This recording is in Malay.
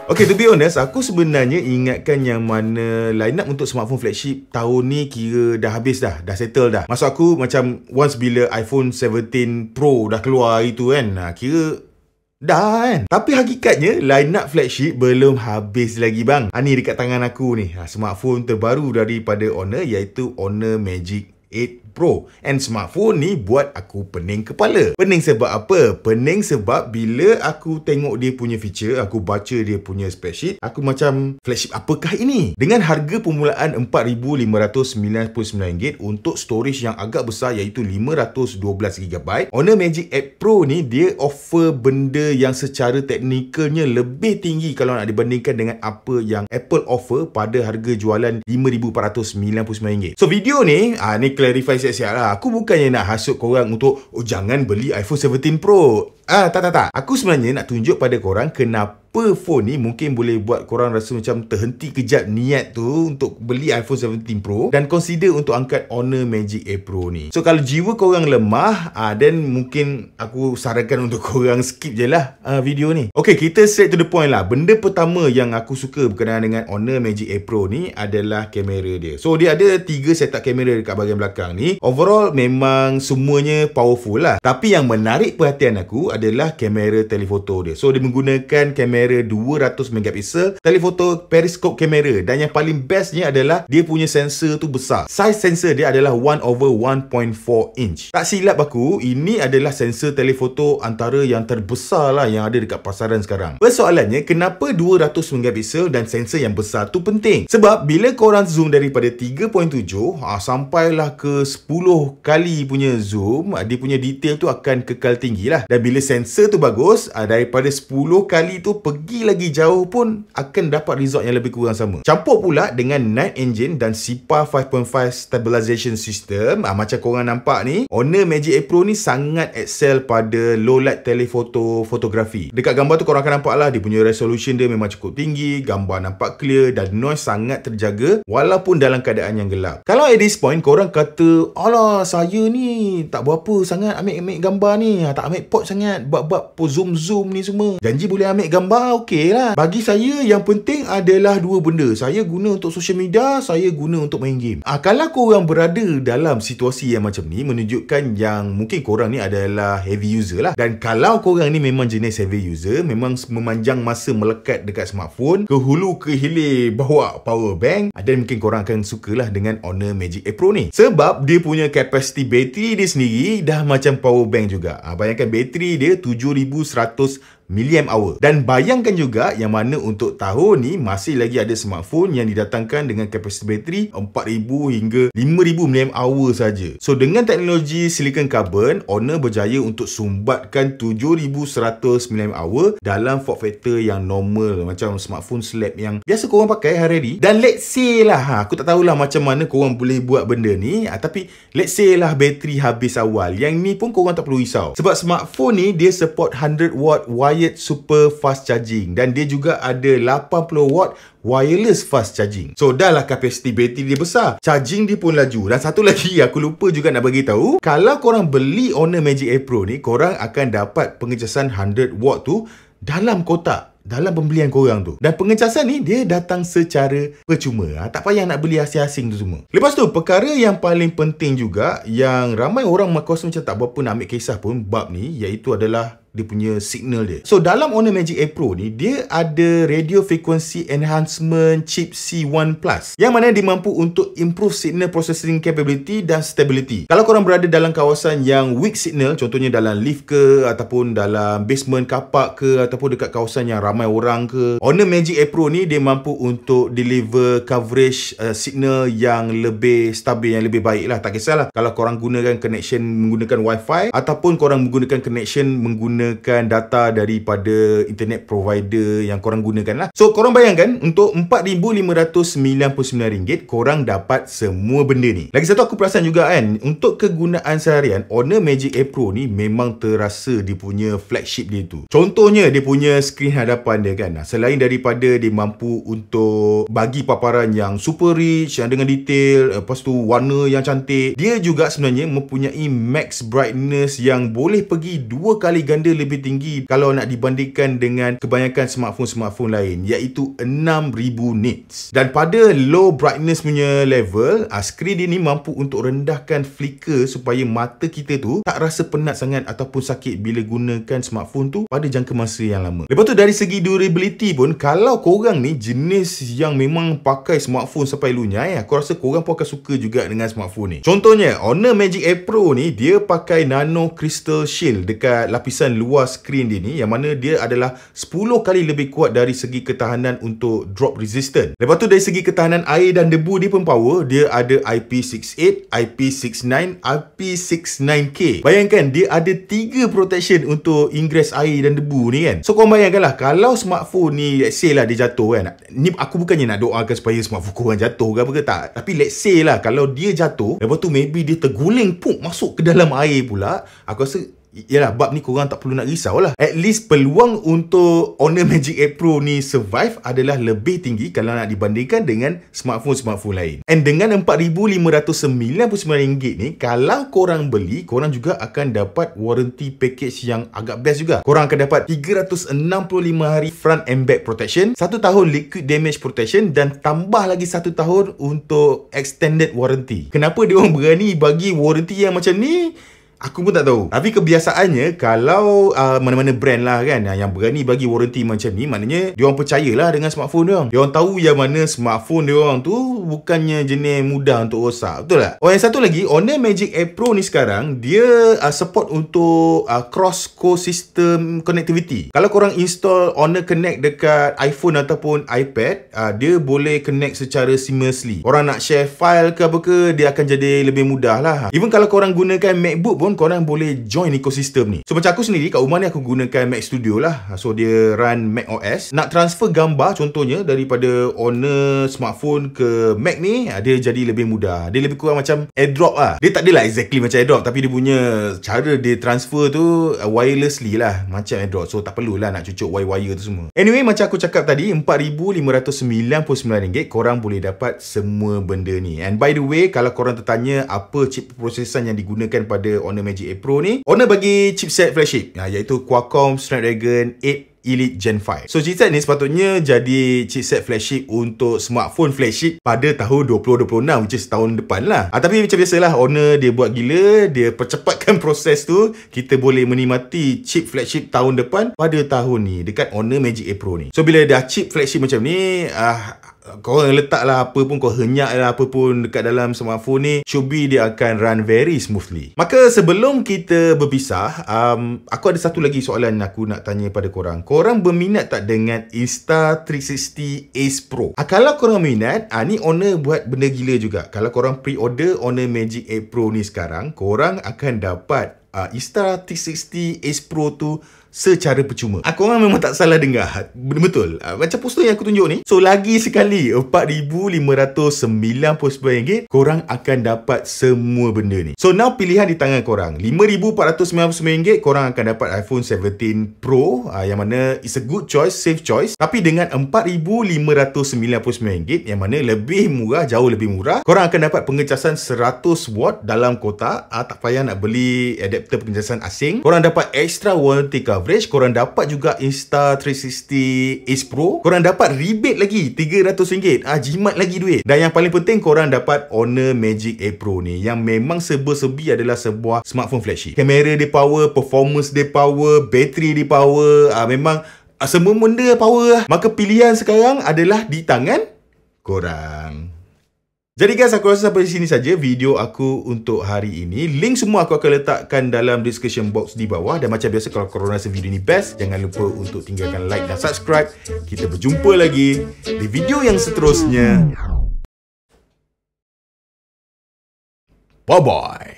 Okay, to be honest, aku sebenarnya ingatkan yang mana line up untuk smartphone flagship tahun ni kira dah habis dah settle dah. Maksud aku macam once bila iPhone 17 Pro dah keluar itu kan, kira dah kan. Tapi hakikatnya line up flagship belum habis lagi bang. Ni dekat tangan aku ni, smartphone terbaru daripada Honor, iaitu Honor Magic 8 Pro. And smartphone ni buat aku pening kepala. Pening sebab apa? Pening sebab bila aku tengok dia punya feature, aku baca dia punya spec sheet, aku macam, flagship apakah ini? Dengan harga permulaan RM4,599 untuk storage yang agak besar iaitu 512GB, Honor Magic 8 Pro ni dia offer benda yang secara teknikalnya lebih tinggi kalau nak dibandingkan dengan apa yang Apple offer pada harga jualan RM5,499. So video ni, ni clarify siap-siap lah. Aku bukannya nak hasut korang untuk jangan beli iPhone 17 Pro. Tak. Aku sebenarnya nak tunjuk pada korang kenapa phone ni mungkin boleh buat korang rasa macam terhenti kejap niat tu untuk beli iPhone 17 Pro dan consider untuk angkat Honor Magic 8 Pro ni. So kalau jiwa korang lemah, then mungkin aku sarankan untuk korang skip je lah video ni. Okay, kita straight to the point lah. Benda pertama yang aku suka berkenaan dengan Honor Magic 8 Pro ni adalah kamera dia. So dia ada 3 setup kamera dekat bahagian belakang ni. Overall memang semuanya powerful lah. Tapi yang menarik perhatian aku adalah kamera telefoto dia. So dia menggunakan kamera 200MP telefoto periscope kamera, dan yang paling bestnya adalah dia punya sensor tu besar. Size sensor dia adalah 1/1.4 inch. Tak silap aku, ini adalah sensor telefoto antara yang terbesar lah yang ada dekat pasaran sekarang. Persoalannya, kenapa 200MP dan sensor yang besar tu penting? Sebab bila korang zoom daripada 3.7 sampailah ke 10 kali punya zoom, dia punya detail tu akan kekal tinggi lah. Dan bila sensor tu bagus, daripada 10 kali tu pergi lagi jauh pun akan dapat result yang lebih kurang sama. Campur pula dengan Night Engine dan SIPA 5.5 Stabilization System, macam korang nampak ni, Honor Magic 8 Pro ni sangat excel pada low light telephoto fotografi. Dekat gambar tu korang akan nampak lah, dia punya resolution dia memang cukup tinggi, gambar nampak clear dan noise sangat terjaga walaupun dalam keadaan yang gelap. Kalau at this point korang kata, alah saya ni tak berapa sangat ambil gambar ni, tak ambil pot sangat, buat zoom ni semua, janji boleh ambil gambar, okey lah. Bagi saya yang penting adalah dua benda. Saya guna untuk social media, saya guna untuk main game. Kalau korang berada dalam situasi yang macam ni, menunjukkan yang mungkin korang ni adalah heavy user lah. Dan kalau korang ni memang jenis heavy user, memang memanjang masa melekat dekat smartphone, ke hulu ke hilir bawa power bank, dan mungkin korang akan sukalah dengan Honor Magic 8 Pro ni. Sebab dia punya capacity bateri dia sendiri dah macam power bank juga. Bayangkan bateri dia 7100 mAh. Dan bayangkan juga yang mana untuk tahun ni masih lagi ada smartphone yang didatangkan dengan kapasiti bateri 4000 hingga 5000 mAh saja. So dengan teknologi silicon carbon, Honor berjaya untuk sumbatkan 7100 mAh dalam form factor yang normal, macam smartphone slab yang biasa korang pakai hari ni. Dan let's say lah, aku tak tahulah macam mana korang boleh buat benda ni, tapi let's say lah bateri habis awal, yang ni pun korang tak perlu risau. Sebab smartphone ni dia support 100W wired super fast charging, dan dia juga ada 80W wireless fast charging. So dah lah kapasiti bateri dia besar, charging dia pun laju. Dan satu lagi aku lupa juga nak bagi tahu, kalau korang beli Honor Magic 8 Pro ni, korang akan dapat pengecasan 100W tu dalam kotak, dalam pembelian korang tu. Dan pengecasan ni dia datang secara percuma. Tak payah nak beli asing-asing tu semua. Lepas tu, perkara yang paling penting juga yang ramai orang aku rasa macam tak berapa nak ambil kisah pun bab ni, iaitu adalah dia punya signal dia. So dalam Honor Magic 8 Pro ni, dia ada radio frequency enhancement chip C1 Plus, yang mana dia mampu untuk improve signal processing capability dan stability. Kalau korang berada dalam kawasan yang weak signal, contohnya dalam lift ke, ataupun dalam basement kapak ke, ataupun dekat kawasan yang ramai orang ke, Honor Magic 8 Pro ni dia mampu untuk deliver coverage signal yang lebih stabil, yang lebih baik lah. Tak kisahlah kalau korang gunakan connection menggunakan wifi, ataupun korang menggunakan connection menggunakan data daripada internet provider yang korang gunakan lah. So korang bayangkan, untuk RM4,599 korang dapat semua benda ni. Lagi satu aku perasan juga kan, untuk kegunaan seharian, Honor Magic 8 Pro ni memang terasa dia punya flagship dia tu. Contohnya dia punya skrin hadapan dia kan, selain daripada dia mampu untuk bagi paparan yang super rich, yang dengan detail, lepas tu warna yang cantik, dia juga sebenarnya mempunyai max brightness yang boleh pergi 2 kali ganda ada lebih tinggi kalau nak dibandingkan dengan kebanyakan smartphone lain, iaitu 6000 nits. Dan pada low brightness punya level, skrin dia ni mampu untuk rendahkan flicker supaya mata kita tu tak rasa penat sangat ataupun sakit bila gunakan smartphone tu pada jangka masa yang lama. Lepas tu dari segi durability pun, kalau korang ni jenis yang memang pakai smartphone sampai lunyai, aku rasa korang pun akan suka juga dengan smartphone ni. Contohnya, Honor Magic 8 Pro ni dia pakai nano crystal shield dekat lapisan luar skrin dia ni, yang mana dia adalah 10 kali lebih kuat dari segi ketahanan untuk drop resistant. Lepas tu dari segi ketahanan air dan debu dia pun power. Dia ada IP68, IP69, IP69K. Bayangkan dia ada 3 protection untuk ingress air dan debu ni kan. So korang bayangkanlah, kalau smartphone ni let's say lah dia jatuh kan. Ni aku bukannya nak doakan supaya smartphone korang jatuh ke apa ke, tak. Tapi let's say lah kalau dia jatuh, lepas tu maybe dia terguling masuk ke dalam air pula, aku rasa yalah, bab ni korang tak perlu nak risau lah. At least peluang untuk Honor Magic 8 Pro ni survive adalah lebih tinggi kalau nak dibandingkan dengan smartphone lain. And dengan RM4,599 ni, kalau korang beli, korang juga akan dapat warranty package yang agak best juga. Korang akan dapat 365 hari front and back protection, 1 tahun liquid damage protection, dan tambah lagi 1 tahun untuk extended warranty. Kenapa dia orang berani bagi warranty yang macam ni? Aku pun tak tahu. Tapi kebiasaannya kalau mana-mana brand lah kan yang berani bagi warranty macam ni, maknanya diorang percayalah dengan smartphone diorang. Diorang tahu yang mana smartphone diorang tu bukannya jenis mudah untuk rosak. Betul tak? Oh, yang satu lagi, Honor Magic 8 Pro ni sekarang dia support untuk cross ecosystem connectivity. Kalau korang install Honor Connect dekat iPhone ataupun iPad, dia boleh connect secara seamlessly. Korang nak share file ke apa ke, dia akan jadi lebih mudah lah. Even kalau korang gunakan MacBook pun, korang boleh join ekosistem ni. So macam aku sendiri kat rumah ni, aku gunakan Mac Studio lah. So dia run Mac OS. Nak transfer gambar contohnya daripada Honor smartphone ke Mac ni, dia jadi lebih mudah. Dia lebih kurang macam AirDrop lah. Dia tak adalah exactly macam AirDrop, tapi dia punya cara dia transfer tu wirelessly lah, macam AirDrop. So tak perlulah nak cucuk wire-wire tu semua. Anyway, macam aku cakap tadi, RM4,599 korang boleh dapat semua benda ni. And by the way, kalau korang tertanya apa chip prosesan yang digunakan pada Honor Magic 8 Pro ni, Honor bagi chipset flagship, iaitu Qualcomm Snapdragon 8 Elite Gen 5. So chipset ni sepatutnya jadi chipset flagship untuk smartphone flagship pada tahun 2026, which is tahun depan lah. Tapi macam biasalah, Honor dia buat gila, dia percepatkan proses tu. Kita boleh menikmati chip flagship tahun depan pada tahun ni dekat Honor Magic 8 Pro ni. So bila dah chip flagship macam ni, korang letaklah apa pun, kau henyaklah apa pun dekat dalam smartphone ni, should be dia akan run very smoothly. Maka sebelum kita berpisah, aku ada satu lagi soalan aku nak tanya pada korang. Korang berminat tak dengan Insta360 Ace Pro? Kalau korang minat, ni Honor buat benda gila juga. Kalau korang pre-order Honor Magic 8 Pro ni sekarang, korang akan dapat Insta360 Ace Pro tu secara percuma. Korang memang tak salah dengar. Betul. Macam poster yang aku tunjuk ni. So lagi sekali, RM4,599 korang akan dapat semua benda ni. So now pilihan di tangan korang. RM5,499 korang akan dapat iPhone 17 Pro, yang mana is a good choice, safe choice. Tapi dengan RM4,599 yang mana lebih murah, jauh lebih murah, korang akan dapat pengecasan 100 watt dalam kotak. Tak payah nak beli adapter pengecasan asing. Korang dapat extra warranty coverage. Korang dapat juga Insta360 Ace Pro. Korang dapat rebate lagi RM300. Jimat lagi duit. Dan yang paling penting, korang dapat Honor Magic 8 Pro ni, yang memang serba-serbi adalah sebuah smartphone flagship. Kamera dia power, performance dia power, bateri dia power, memang semua benda power lah. Maka pilihan sekarang adalah di tangan korang. Jadi guys, aku rasa sampai sini saja video aku untuk hari ini. Link semua aku akan letakkan dalam description box di bawah. Dan macam biasa, kalau korang rasa video ni best, jangan lupa untuk tinggalkan like dan subscribe. Kita berjumpa lagi di video yang seterusnya. Bye-bye.